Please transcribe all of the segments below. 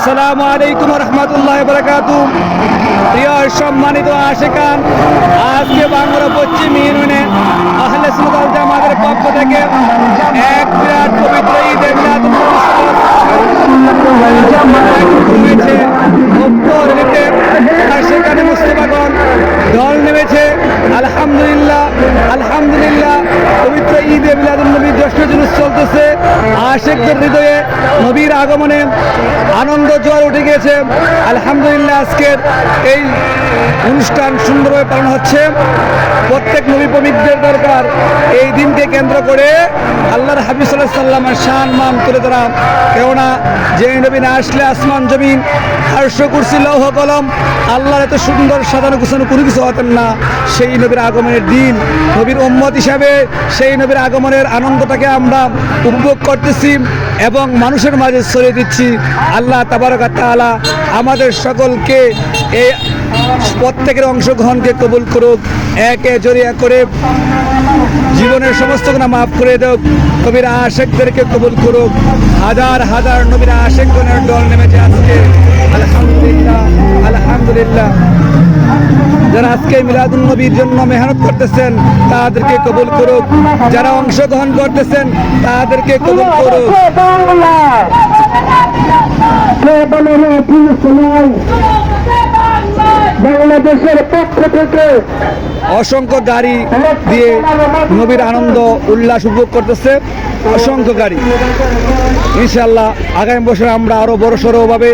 আসসালামু আলাইকুম রহমতুল্লাহ বারাকাতুহু। প্রিয় সম্মানিত আশিকান, আজকে বাংলা পশ্চিম ইউনিয়নে আহলে সুন্নাত ওয়াল জামাতের পক্ষ থেকে এক বিরাট পবিত্র ঈদে মিলাদুন নবী সেখানে মুসলিমাগণ ঢল নেমেছে। আলহামদুলিল্লাহ আলহামদুলিল্লাহ, পবিত্র ঈদে মিলাদুন নবীর জশ্ন জুলুস চলতেছে। আশিকদের হৃদয়ে নবীর আগমনে আনন্দ জোয়ার উঠে গিয়েছে। আলহামদুলিল্লাহ, আজকের এই অনুষ্ঠান সুন্দরভাবে পালন হচ্ছে। প্রত্যেক নবী প্রেমিকদের দরকার এই দিনকে কেন্দ্র করে আল্লাহর হাবিব সাল্লাল্লাহু আলাইহি ওয়াসাল্লামের শান মান তুলে ধরা। কেননা যে নবী না আসলে আসমান জমিন আরশ কুরসি লৌহ কলম আল্লাহর এত সুন্দর সাজানো গুছানো কোনো কিছু হতেন না। সেই নবীর আগমনের দিন, নবীর উম্মত হিসাবে সেই নবীর আগমনের আনন্দটাকে আমরা উপভোগ করতেছি এবং মানুষের মাঝে ছড়িয়ে দিচ্ছি। আল্লাহ তাবারক ওয়া তাআলা আমাদের সকলকে এই প্রত্যেকের অংশগ্রহণকে কবুল করুক, একে জড়িয়ে করে জীবনের সমস্ত গুনাহ মাফ করে দেব। নবীর আশিকদেরকে কবুল করুক। হাজার হাজার নবীর আশিকগণের দল নেমেছে আজকে। আলহামদুলিল্লাহ আলহামদুলিল্লাহ, যারা আজকে মিলাদুন নবীর জন্য মেহনত করতেছেন তাদেরকে কবুল করুক, যারা অংশগ্রহণ করতেছেন তাদেরকে কবুল করুক। বাংলাদেশের পক্ষ থেকে অসংখ্য গাড়ি দিয়ে নবীর আনন্দ উল্লাস উপভোগ করতেছে, অসংখ্য গাড়ি। ইনশাআল্লাহ আগামী বছর আমরা আরো বড় সড়ভাবে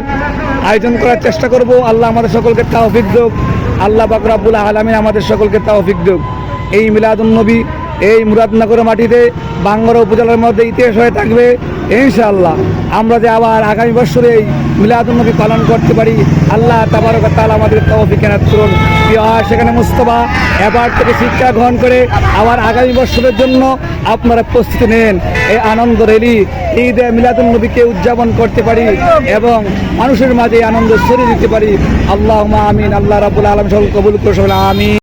আয়োজন করার চেষ্টা করব। আল্লাহ আমাদের সকলকে তৌফিক দেব। আল্লাহ পাক রব্বুল আলামিন আমাদের সকলকে তৌফিক দেব। এই মিলাদুন নবী এই মুরাদনগরের মাটিতে বাঙ্গারা উপজেলার মধ্যে ইতিহাস হয়ে থাকবে ইনশাআল্লাহ। আমরা যে আবার আগামী বছরে এই মিলাদুন নবী পালন করতে পারি, আল্লাহ তাবারক ওয়া তাআলা আমাদের তৌফিক এনায়েত করুন। সেখানে মুস্তাফা এবার থেকে শিক্ষা গ্রহণ করে আবার আগামী বছরের জন্য আপনারা প্রস্তুতি নেন। এই আনন্দ র্যালি ঈদে মিলাদুন নবীকে উদযাপন করতে পারি এবং মানুষের মাঝে আনন্দ ছড়িয়ে দিতে পারি। আল্লাহুম্মা আমিন। আল্লাহ রাব্বুল আলামিন সকল কবুল করুন। আমিন।